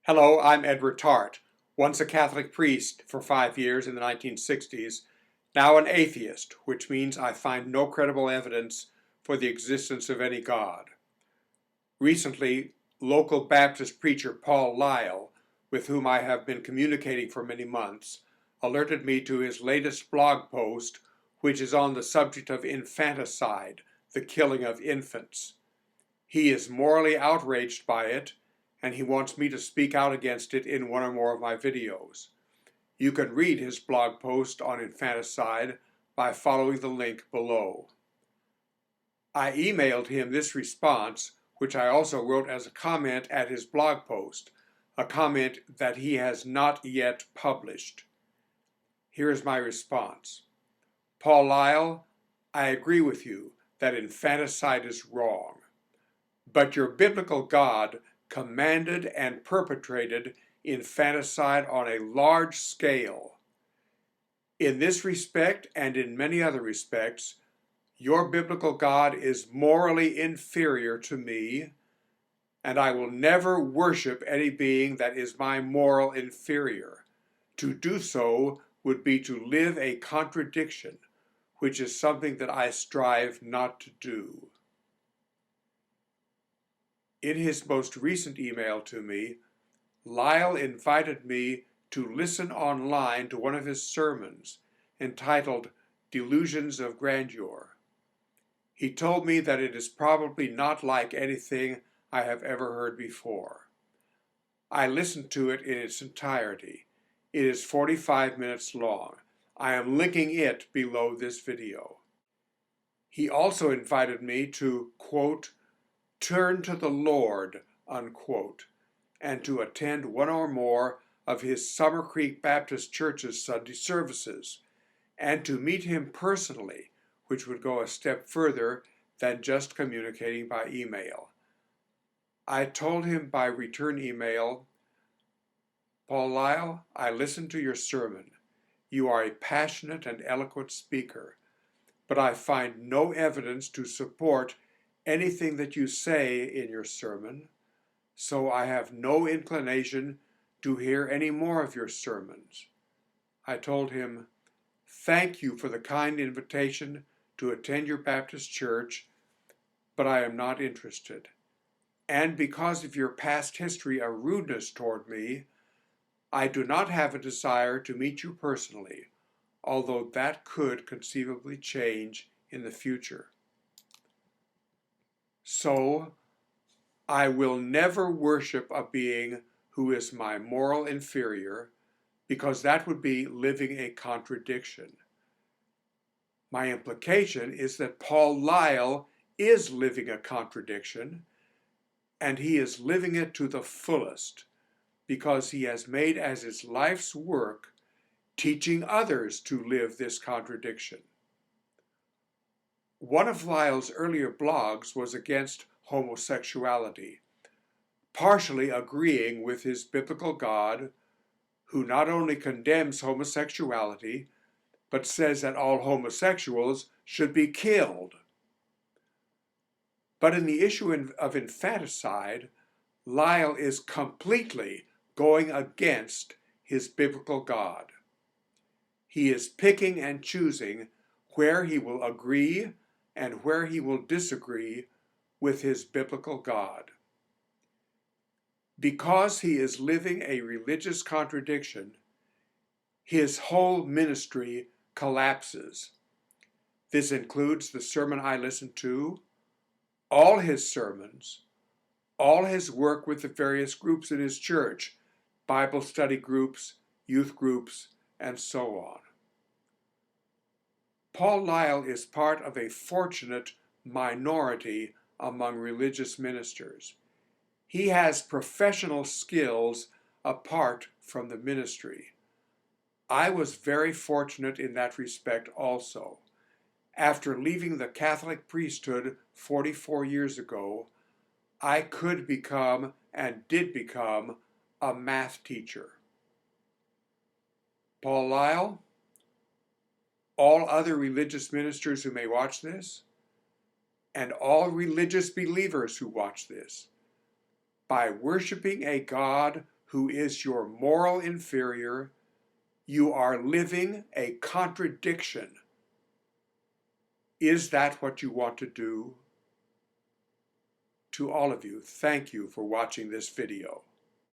Hello, I'm Edward Tarte, once a Catholic priest for 5 years in the 1960s, now an atheist, which means I find no credible evidence for the existence of any God. Recently, local Baptist preacher Paul Lyle, with whom I have been communicating for many months, alerted me to his latest blog post, which is on the subject of infanticide, the killing of infants. He is morally outraged by it, and he wants me to speak out against it in one or more of my videos. You can read his blog post on infanticide by following the link below. I emailed him this response, which I also wrote as a comment at his blog post, a comment that he has not yet published. Here is my response. Paul Lyle, I agree with you that infanticide is wrong, but your biblical God commanded and perpetrated infanticide on a large scale. In this respect and in many other respects, your biblical God is morally inferior to me, and I will never worship any being that is my moral inferior. To do so would be to live a contradiction, which is something that I strive not to do. In his most recent email to me, Lyle invited me to listen online to one of his sermons entitled Delusions of Grandeur. He told me that it is probably not like anything I have ever heard before. I listened to it in its entirety. It is 45 minutes long. I am linking it below this video. He also invited me to, quote, turn to the Lord, unquote, and to attend one or more of his Summer Creek Baptist Church's Sunday services, and to meet him personally, which would go a step further than just communicating by email. I told him by return email, Paul Lyle, I listened to your sermon. You are a passionate and eloquent speaker, but I find no evidence to support anything that you say in your sermon, so I have no inclination to hear any more of your sermons. I told him, thank you for the kind invitation to attend your Baptist church, but I am not interested. And because of your past history of rudeness toward me, I do not have a desire to meet you personally, although that could conceivably change in the future. So, I will never worship a being who is my moral inferior, because that would be living a contradiction. My implication is that Paul Lyle is living a contradiction, and he is living it to the fullest, because he has made as his life's work teaching others to live this contradiction. One of Lyle's earlier blogs was against homosexuality, partially agreeing with his biblical God, who not only condemns homosexuality, but says that all homosexuals should be killed. But in the issue of infanticide, Lyle is completely going against his biblical God. He is picking and choosing where he will agree and where he will disagree with his biblical God. Because he is living a religious contradiction, his whole ministry collapses. This includes the sermon I listened to, all his sermons, all his work with the various groups in his church, Bible study groups, youth groups, and so on. Paul Lyle is part of a fortunate minority among religious ministers. He has professional skills apart from the ministry. I was very fortunate in that respect also. After leaving the Catholic priesthood 44 years ago, I could become and did become a math teacher. Paul Lyle, all other religious ministers who may watch this, and all religious believers who watch this, by worshiping a God who is your moral inferior. You are living a contradiction. Is that what you want to do? To all of you, thank you for watching this video.